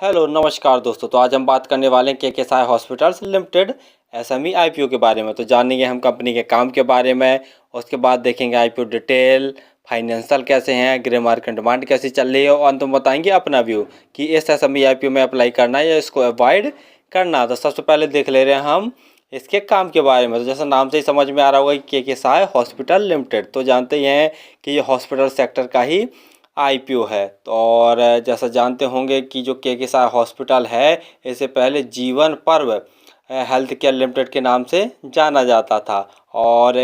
Hello नमस्कार दोस्तों। तो आज हम बात करने वाले हैं केकेसाई हॉस्पिटल्स लिमिटेड एसएमई आईपीओ के बारे में। तो जानेंगे हम कंपनी के काम के बारे में, उसके बाद देखेंगे आईपीओ डिटेल, फाइनेंशियल कैसे हैं, ग्रे मार्केट डिमांड कैसी चल रही है और अंत में बताएंगे अपना व्यू कि इस एसएमई आईपीओ में अप्लाई करना है या इसको अवॉइड करना। तो सबसे पहले देख ले रहे हैं हम इसके काम के बारे में। तो जैसा नाम से ही समझ में आ रहा होगा कि केकेसाई हॉस्पिटल लिमिटेड, तो जानते ही हैं कि ये हॉस्पिटल सेक्टर का ही आईपीओ है। तो और जैसा जानते होंगे कि जो केकेसाई हॉस्पिटल है इसे पहले जीवन पर्व हेल्थ केयर लिमिटेड के नाम से जाना जाता था। और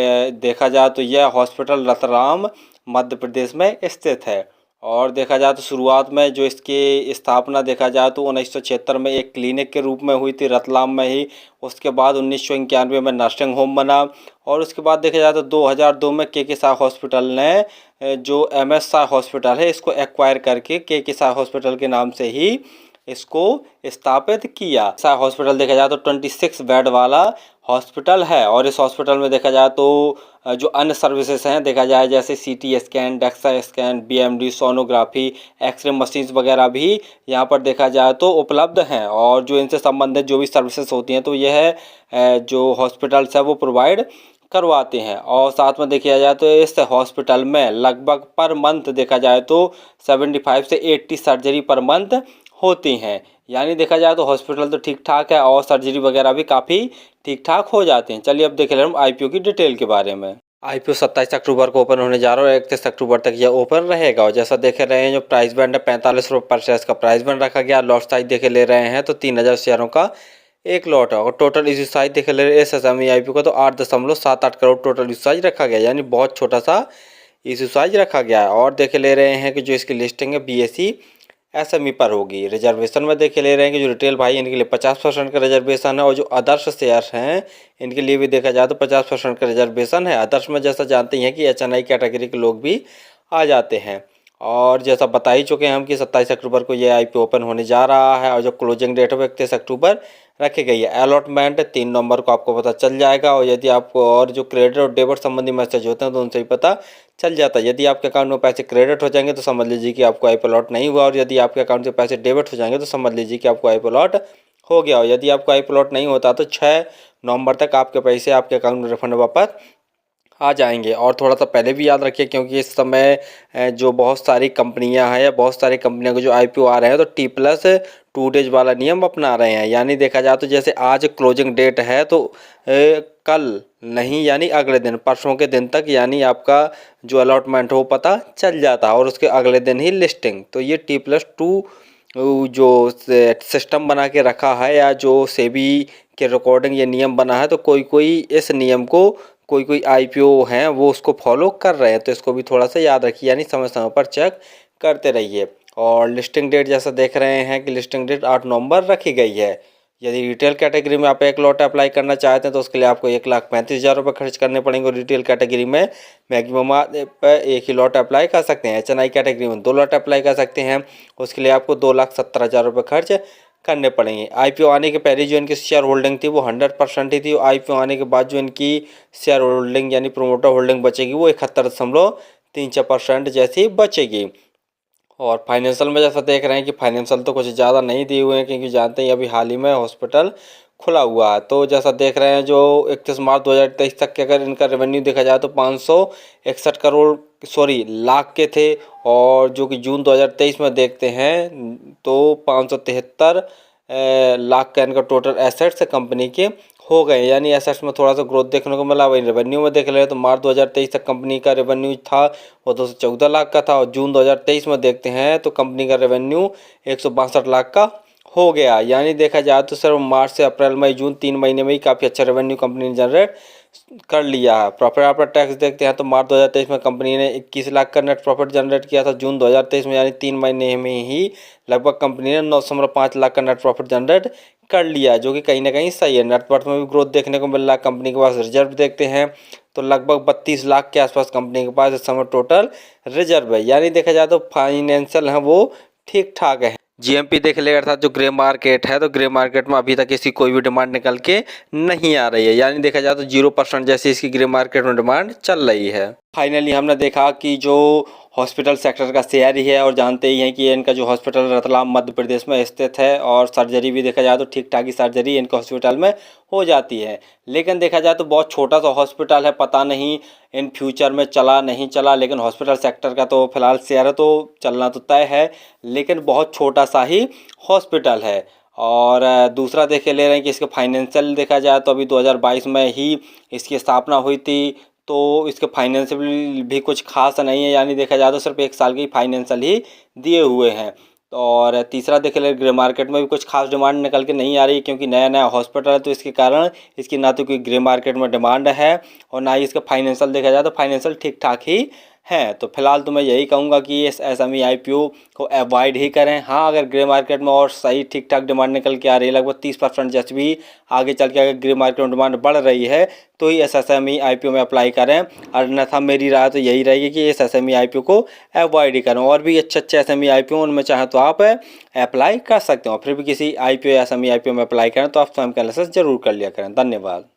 देखा जाए तो यह हॉस्पिटल रतलाम मध्य प्रदेश में स्थित है। और देखा जाए तो शुरुआत में जो इसकी स्थापना देखा जाए तो 1976 में एक क्लिनिक के रूप में हुई थी रतलाम में ही। उसके बाद 1991 में नर्सिंग होम बना और उसके बाद देखा जाए तो 2002 में केकेसाई हॉस्पिटल ने जो एमएस साई हॉस्पिटल है इसको एक्वायर करके केकेसाई हॉस्पिटल के नाम से ही इसको स्थापित किया। साई हॉस्पिटल देखा जाए तो 26 बेड वाला हॉस्पिटल है और इस हॉस्पिटल में देखा जाए तो जो अन्य सर्विसेज हैं देखा जाए जैसे CT scan, DEXA scan, BMD, sonography, X ray machines वगैरह भी यहाँ पर देखा जाए तो उपलब्ध हैं। और जो इनसे संबंधित जो भी सर्विसेज होती हैं तो यह जो हॉस्पिटल्स है वो प्रोवाइड करवाते हैं। और साथ में देखा जाए तो इस हॉस्पिटल में लगभग पर मंथ देखा जाए तो 75 से 80 सर्जरी पर मंथ होती हैं। यानी देखा जाए तो हॉस्पिटल तो ठीक ठाक है और सर्जरी वगैरह भी काफ़ी ठीक ठाक हो जाते हैं। चलिए अब देख ले हम आईपीओ की डिटेल के बारे में। आईपीओ 27 अक्टूबर को ओपन होने जा रहा है और 31 अक्टूबर तक यह ओपन रहेगा। और जैसा देख रहे हैं जो प्राइस बैंड है 45 रुपये पर शेयर का प्राइस बैंड रखा गया। लॉट साइज देखे ले रहे हैं तो 3000 शेयरों का एक लॉट है। और टोटल इशू साइज देखे ले रहे हैं इस एसएमई आईपीओ का तो 8.78 करोड़ टोटल इशू साइज रखा गया, यानी बहुत छोटा सा इशू साइज रखा गया है। और देखे ले रहे हैं कि जो इसकी लिस्टिंग है बीएसई एसएमई पर होगी। रिजर्वेशन में देखे ले रहे हैं कि जो रिटेल भाई इनके लिए 50% का रिजर्वेशन है और जो आदर्श शेयर हैं इनके लिए भी देखा जाए तो 50% का रिजर्वेशन है। आदर्श में जैसा जानते हैं कि एचएनआई कैटेगरी के लोग भी आ जाते हैं। और जैसा बता ही चुके हैं हम कि 27 अक्टूबर को ये आईपीओ ओपन होने जा रहा है और जो क्लोजिंग डेट है वो 31 अक्टूबर रखी गई है। अलॉटमेंट 3 नवंबर को आपको पता चल जाएगा। और यदि आपको और जो क्रेडिट और डेबिट संबंधी मैसेज होते हैं तो उनसे भी पता चल जाता है। यदि आपके अकाउंट में पैसे क्रेडिट हो जाएंगे तो समझ लीजिए कि आपको आईपीओ अलॉट नहीं हुआ, और यदि आपके अकाउंट से पैसे डेबिट हो जाएंगे तो समझ लीजिए कि आपको आईपीओ अलॉट हो गया। और यदि आपको आईपीओ अलॉट नहीं होता तो 6 नवंबर तक आपके पैसे आपके अकाउंट में रिफंड वापस आ जाएंगे। और थोड़ा सा पहले भी याद रखिए क्योंकि इस समय जो बहुत सारी कंपनियां हैं या बहुत सारी कंपनियों के जो आईपीओ आ रहे हैं तो T+2 डेज वाला नियम अपना रहे हैं। यानी देखा जाए तो जैसे आज क्लोजिंग डेट है तो कल नहीं यानी अगले दिन परसों के दिन तक यानी आपका जो अलॉटमेंट हो पता चल जाता है और उसके अगले दिन ही लिस्टिंग। तो ये T+2 जो सिस्टम बना के रखा है या जो सेबी के रिकॉर्डिंग ये नियम बना है तो कोई कोई इस नियम को कोई आईपीओ हैं वो उसको फॉलो कर रहे हैं, तो इसको भी थोड़ा सा याद रखिए, यानी समय समय पर चेक करते रहिए। और लिस्टिंग डेट जैसा देख रहे हैं कि लिस्टिंग डेट 8 नवंबर रखी गई है। यदि रिटेल कैटेगरी में आप एक लॉट अप्लाई करना चाहते हैं तो उसके लिए आपको 1,35,000 रुपये खर्च करने पड़ेंगे। और रिटेल कैटेगरी में मैक्सिमम एक ही लॉट अप्लाई कर सकते हैं। एचएनआई कैटेगरी में 2 लॉट अप्लाई कर सकते हैं, उसके लिए आपको 2,70,000 रुपये खर्च करने पड़ेंगे। आईपीओ आने के पहले जो इनकी शेयर होल्डिंग थी वो 100% ही थी और आईपीओ आने के बाद जो इनकी शेयर होल्डिंग यानी प्रोमोटर होल्डिंग बचेगी वो 71.34% जैसी बचेगी। और फाइनेंशियल में जैसा देख रहे हैं कि फाइनेंशियल तो कुछ ज़्यादा नहीं दिए हुए हैं क्योंकि जानते हैं अभी हाल ही में हॉस्पिटल खुला हुआ है। तो जैसा देख रहे हैं जो 31 मार्च 2023 तक के अगर इनका रेवेन्यू देखा जाए तो 561 करोड़ लाख के थे। और जो कि जून 2023 में देखते हैं तो 573 लाख का इनका टोटल एसेट्स कंपनी के हो गए। यानी एसेट्स में थोड़ा सा ग्रोथ देखने को मिला। वही रेवेन्यू में देख रहे तो मार्च 2023 तक कंपनी का रेवेन्यू था वो 214 लाख का था और जून 2023 में देखते हैं तो कंपनी का रेवेन्यू 162 लाख का हो गया। यानी देखा जाए तो सिर्फ मार्च से अप्रैल मई जून 3 महीने में ही काफ़ी अच्छा रेवेन्यू कंपनी ने जनरेट कर लिया है। प्रॉफिट आफ्टर टैक्स देखते हैं तो मार्च 2023 में कंपनी ने 21 लाख का नेट प्रॉफिट जनरेट किया था। जून 2023 में यानी 3 महीने में ही लगभग कंपनी ने 9.5 लाख का नेट प्रॉफिट जनरेट कर लिया, जो कि कहीं ना कहीं सही है। नेटवर्थ में भी ग्रोथ देखने को मिल रहा है। कंपनी के पास रिजर्व देखते हैं तो लगभग 32 लाख के आसपास कंपनी के पास इस समय टोटल रिजर्व है। यानी देखा जाए तो फाइनेंशियल है वो ठीक ठाक है। जीएमपी देख लेगा अर्थात जो ग्रे मार्केट है तो ग्रे मार्केट में अभी तक इसकी कोई भी डिमांड निकल के नहीं आ रही है। यानी देखा जाए तो 0% जैसी इसकी ग्रे मार्केट में डिमांड चल रही है। फाइनली हमने देखा कि जो हॉस्पिटल सेक्टर का शेयर ही है और जानते ही हैं कि इनका जो हॉस्पिटल रतलाम मध्य प्रदेश में स्थित है और सर्जरी भी देखा जाए तो ठीक ठाक ही सर्जरी इनके हॉस्पिटल में हो जाती है। लेकिन देखा जाए तो बहुत छोटा सा हॉस्पिटल है, पता नहीं इन फ्यूचर में चला नहीं चला, लेकिन हॉस्पिटल सेक्टर का तो फिलहाल शेयर तो चलना तो तय है, लेकिन बहुत छोटा सा ही हॉस्पिटल है। और दूसरा देखे ले रहे हैं कि इसके फाइनेंशियल देखा जाए तो अभी 2022 में ही इसकी स्थापना हुई थी, तो इसके फाइनेंशियल भी कुछ खास नहीं है, यानी देखा जाए तो सिर्फ 1 साल की फाइनेंशियल ही दिए हुए हैं। और तीसरा देखे ले ग्रे मार्केट में भी कुछ खास डिमांड निकल के नहीं आ रही, क्योंकि नया नया हॉस्पिटल है, तो इसके कारण इसकी ना तो कोई ग्रे मार्केट में डिमांड है और ना ही इसका फाइनेंशियल देखा जाए तो फाइनेंशियल ठीक ठाक ही है। तो फिलहाल तो मैं यही कहूँगा कि इस एसएमई आईपीओ को अवॉइड ही करें। हाँ, अगर ग्रे मार्केट में और सही ठीक ठाक डिमांड निकल के आ रही है, लगभग 30% जैसे भी आगे चल के अगर ग्रे मार्केट में डिमांड बढ़ रही है तो ही इस एसएमई आईपीओ में अप्लाई करें, अन्यथा मेरी राय तो यही रहेगी कि इस एसएमई आईपीओ को अवॉइड ही करें। और भी अच्छे अच्छे एसएमई आईपीओ उनमें चाहे तो आप अप्लाई कर सकते हो। फिर भी किसी आईपीओ या एसएमई आईपीओ में अप्लाई करें तो आप स्वयं का एनालिसिस जरूर कर लिया करें। धन्यवाद।